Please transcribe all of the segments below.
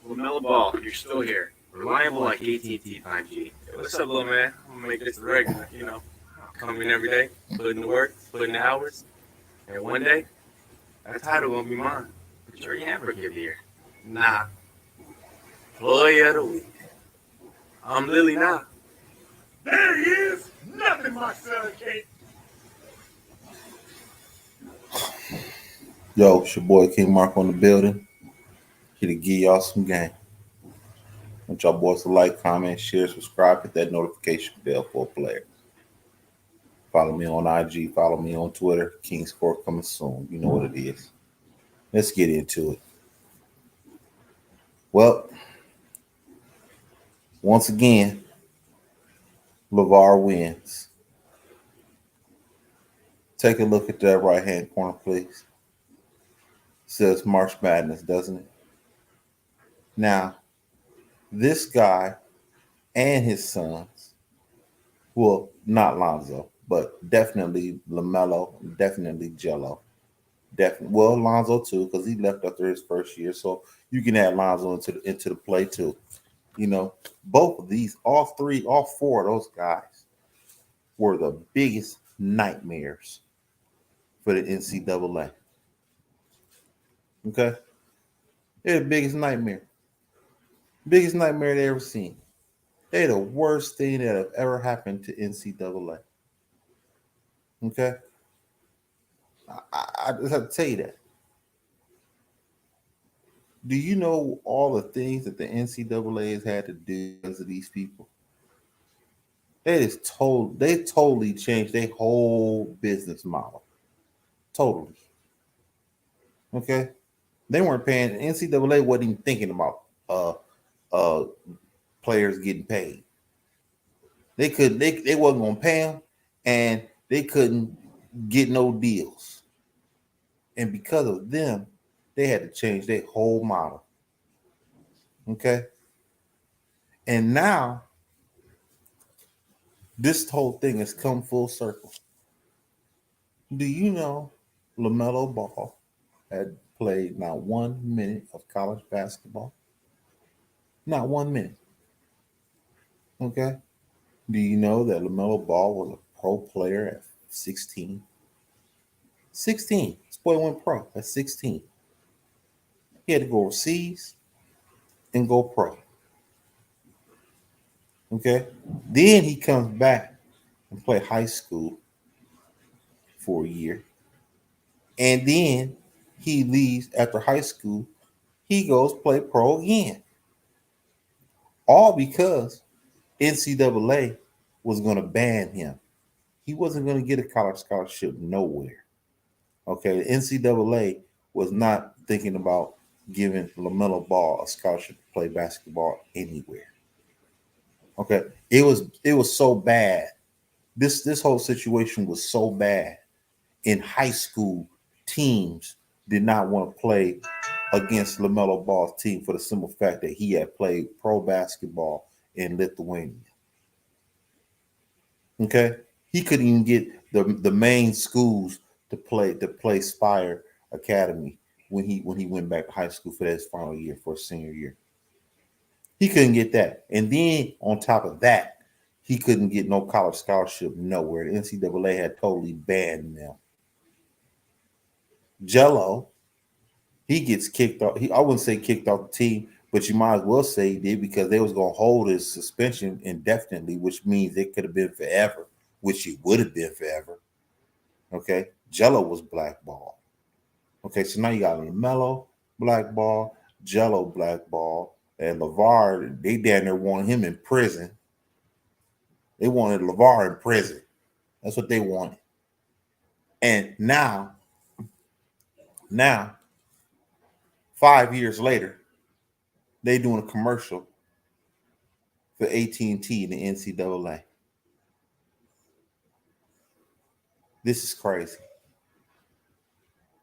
LaMelo Ball, you're still here. Reliable like AT&T 5G. Hey, what's up, little man? I'm gonna make this the regular. Come in every day, put in the work, put in the hours, and one day that title gonna be mine. But you already have Rookie of the Year. Nah, Employee of the Week. I'm Lily now. There he is. Nothing my son can't. Yo, it's your boy King Marko in the building. Here to give y'all some game. Want y'all boys to like, comment, share, subscribe, hit that notification bell for a player. Follow me on IG, follow me on Twitter. King Score coming soon. You know what it is. Let's get into it. Well, once again, Lavar wins. Take a look at that right hand corner, please. Says March Madness, doesn't it? Now, this guy and his sons, well, not Lonzo, but definitely LaMelo, definitely Jello. Definitely, well, Lonzo too, because he left after his first year. So you can add Lonzo into the play too. You know, both of these, all four of those guys were the biggest nightmares for the NCAA. Okay, they're the biggest nightmare they ever seen. They're the worst thing that have ever happened to NCAA. Okay, I just have to tell you that. Do you know all the things that the NCAA has had to do because of these people? They totally changed their whole business model. Totally. Okay. They weren't paying NCAA wasn't even thinking about uh uh players getting paid. They wasn't gonna pay them and they couldn't get no deals. And because of them, they had to change their whole model. Okay. And now this whole thing has come full circle. Do you know LaMelo Ball had played not 1 minute of college basketball? Not 1 minute. Okay. Do you know that LaMelo Ball was a pro player at 16? 16. This boy went pro at 16. He had to go overseas and go pro. Okay. Then he comes back and play high school for a year. And then he leaves after high school. He goes play pro again. All because NCAA was going to ban him. He wasn't going to get a college scholarship nowhere. Okay, the NCAA was not thinking about giving LaMelo Ball a scholarship to play basketball anywhere. Okay, it was so bad. This whole situation was so bad. In high school, teams did not want to play against LaMelo Ball's team for the simple fact that he had played pro basketball in Lithuania. Okay, he couldn't even get the main schools to play Spire Academy when he went back to high school for his final year for his senior year. He couldn't get that, and then on top of that, he couldn't get no college scholarship nowhere. The NCAA had totally banned them. Jello, he gets kicked off. I wouldn't say kicked off the team, but you might as well say he did because they was gonna hold his suspension indefinitely, which means it could have been forever, which it would have been forever. Okay, Jello was blackballed. Okay, so now you got LaMelo blackball, Jello blackball, and Lavar. They down there wanted him in prison. They wanted Lavar in prison. That's what they wanted. And now, 5 years later, they doing a commercial for AT&T and the NCAA. This is crazy.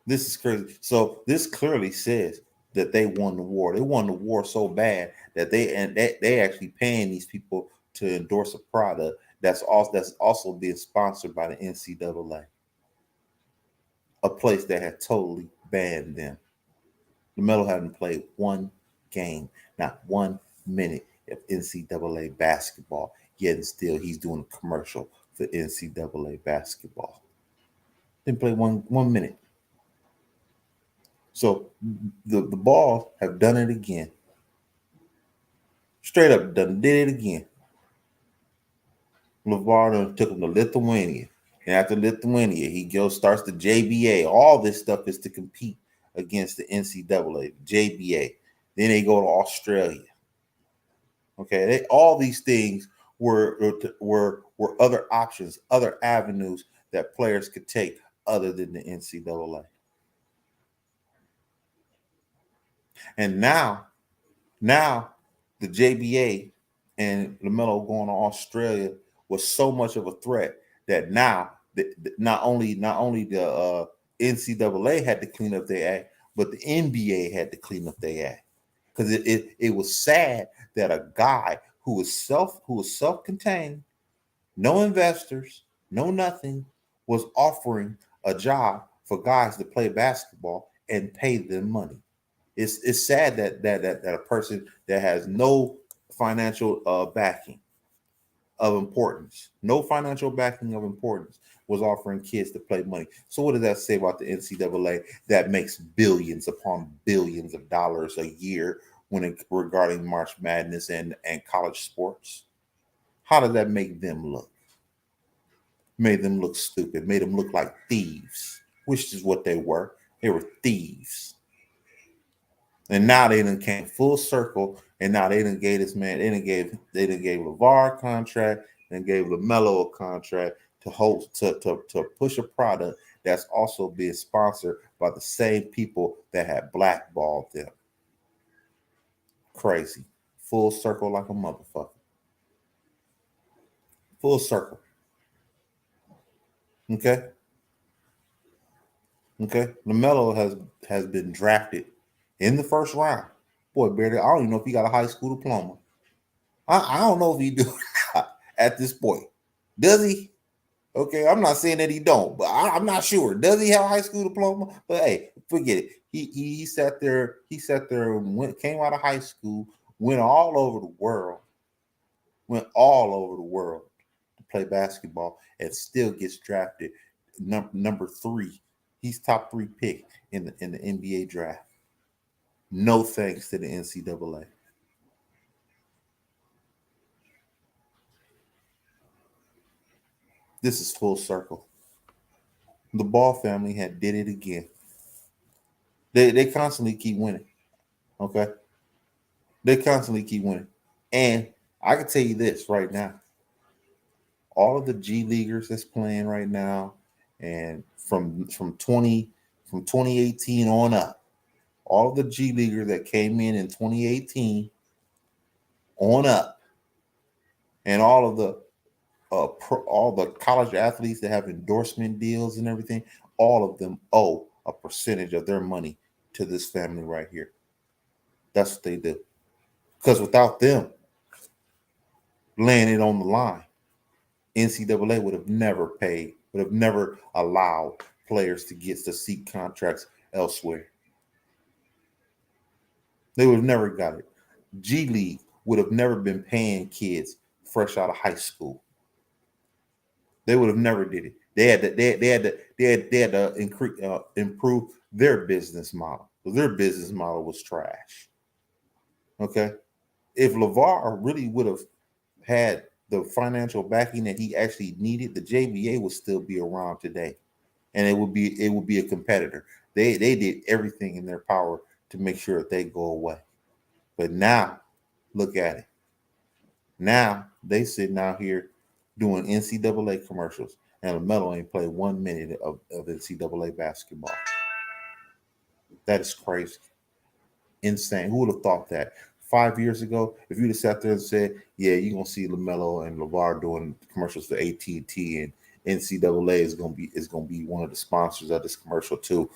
This is crazy. So this clearly says that they won the war. They won the war so bad that they actually paying these people to endorse a product that's also being sponsored by the NCAA, a place that had totally banned them. LaMelo hadn't played one game, not 1 minute of NCAA basketball. Yet and still, he's doing a commercial for NCAA basketball. Didn't play one minute. So the Balls have done it again. Straight up did it again. Lavar took him to Lithuania. And after Lithuania, he starts the JBA. All this stuff is to compete against the NCAA, JBA. Then they go to Australia. Okay, all these things were other options, other avenues that players could take other than the NCAA. And now the JBA and LaMelo going to Australia was so much of a threat that now not only the NCAA had to clean up their act, but the NBA had to clean up their act, because it was sad that a guy who was self-contained, no investors, no nothing, was offering a job for guys to play basketball and pay them money. It's sad that a person that has no financial backing of importance, no financial backing of importance, was offering kids to play money. So what does that say about the NCAA that makes billions upon billions of dollars a year regarding March Madness and college sports? How does that make them look? Made them look stupid, made them look like thieves, which is what they were. They were thieves. And now they done came full circle, and now they done gave this man, they done gave LaVar a contract, and gave LaMelo a contract to push a product that's also being sponsored by the same people that had blackballed them. Crazy. Full circle like a motherfucker. Full circle. Okay. LaMelo has been drafted in the first round. Boy, Barry, I don't even know if he got a high school diploma. I don't know if he do at this point. Does he? Okay, I'm not saying that he don't, but I'm not sure. Does he have a high school diploma? But hey, forget it. He sat there. He sat there and came out of high school, went all over the world to play basketball, and still gets drafted number 3. He's top 3 pick in the NBA draft. No thanks to the NCAA. This is full circle. The Ball family did it again. They constantly keep winning. Okay? They constantly keep winning. And I can tell you this right now. All of the G Leaguers that's playing right now, and from 2018 on up, all of the G Leaguers that came in 2018 on up, and all the college athletes that have endorsement deals and everything, all of them owe a percentage of their money to this family right here. That's what they do. Because without them laying it on the line, NCAA would have never allowed players to seek contracts elsewhere. They would have never got it. G League would have never been paying kids fresh out of high school. They would have never did it. They had to improve their business model, because their business model was trash. Okay, if LaVar really would have had the financial backing that he actually needed, the JBA would still be around today, and it would be a competitor. They did everything in their power to make sure that they go away. But now, look at it. Now they sitting out here doing NCAA commercials, and LaMelo ain't played 1 minute of NCAA basketball. That is crazy. Insane. Who would have thought that 5 years ago? If you'd have sat there and said, yeah, you're going to see LaMelo and LaVar doing commercials for AT&T, and NCAA is going to be one of the sponsors of this commercial too,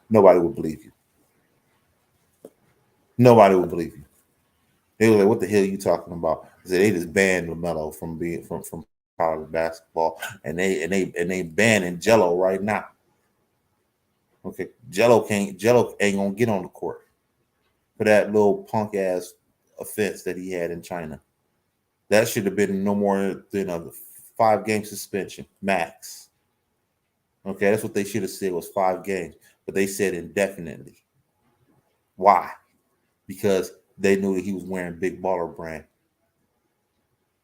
nobody would believe you. Nobody would believe you. They were like, what the hell are you talking about? They just banned LaMelo from college basketball, and they banning Jello right now. Okay, Jello ain't gonna get on the court. for that little punk ass offense that he had in China. That should have been no more than a 5-game suspension max. Okay, that's what they should have said was 5 games, but they said indefinitely. Why? Because they knew that he was wearing Big Baller Brand.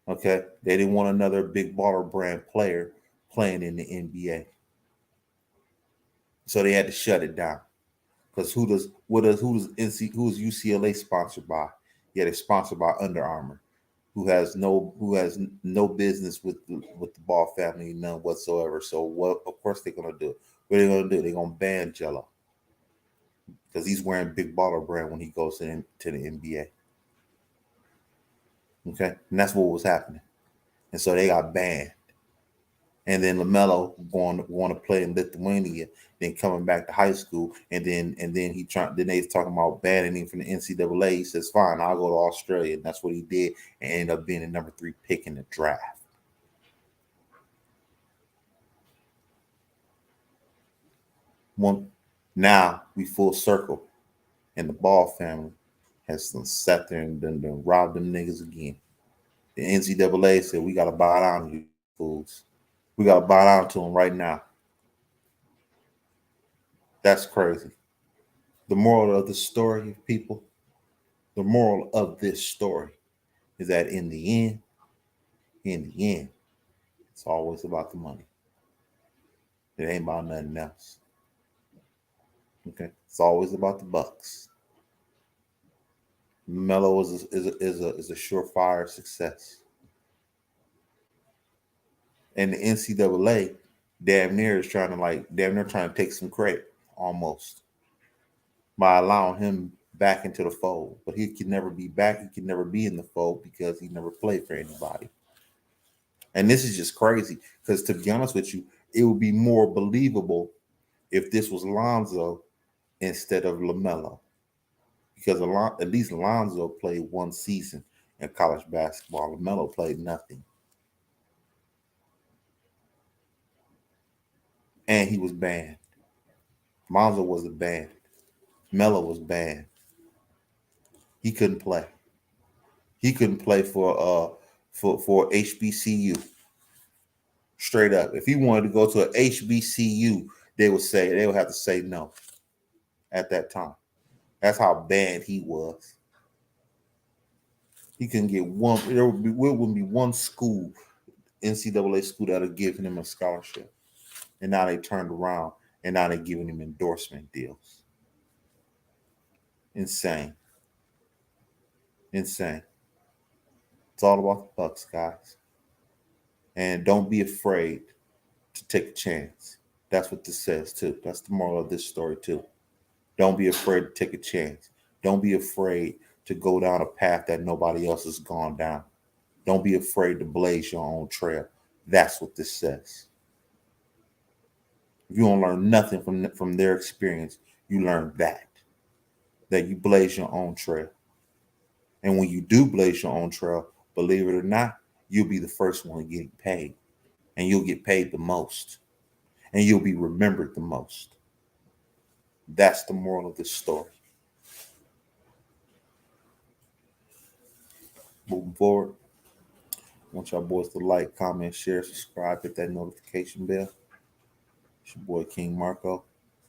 Okay, they didn't want another Big Baller Brand player playing in the NBA, so they had to shut it down. Because who does UCLA sponsored by? Yeah, they're sponsored by Under Armour, who has no business with the Ball family, none whatsoever. So what? Of course they're gonna do. What are they gonna do? They're gonna ban Jello because he's wearing Big Baller Brand when he goes to the NBA. Okay, and that's what was happening, and so they got banned. And then Lamelo going to play in Lithuania, then coming back to high school, and then they talking about banning him from the NCAA. He says, "Fine, I'll go to Australia," and that's what he did, and ended up being the number 3 pick in the draft. Now we full circle, and the Ball family has sat there and done robbed them niggas again. The NCAA said we got to bow down to you fools. We got to bow down to them right now. That's crazy. The moral of the story, people, the moral of this story is that in the end, it's always about the money. It ain't about nothing else. Okay, it's always about the bucks. Melo is a surefire success, and the NCAA damn near trying to take some credit almost by allowing him back into the fold. But he can never be back. He can never be in the fold because he never played for anybody. And this is just crazy because, to be honest with you, it would be more believable if this was Lonzo instead of LaMelo, because at least Lonzo played 1 season in college basketball. LaMelo played nothing, and he was banned. Lonzo wasn't banned. Melo was banned. He couldn't play. He couldn't play for HBCU. Straight up, if he wanted to go to an HBCU, they would have to say no at that time. That's how bad he was. He couldn't get one. There wouldn't be one school, NCAA school, that'll give him a scholarship. And now they turned around and now they're giving him endorsement deals. Insane. Insane. It's all about the bucks, guys. And don't be afraid to take a chance. That's what this says too. That's the moral of this story too. Don't be afraid to take a chance. Don't be afraid to go down a path that nobody else has gone down. Don't be afraid to blaze your own trail. That's what this says. If you don't learn nothing from their experience, you learn that you blaze your own trail. And when you do blaze your own trail, believe it or not, you'll be the first one getting paid. And you'll get paid the most. And you'll be remembered the most. That's the moral of this story. Moving forward, I want y'all boys to like, comment, share, subscribe, hit that notification bell. It's your boy King Marko,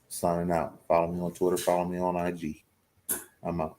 signing out. Follow me on Twitter, follow me on IG. I'm out.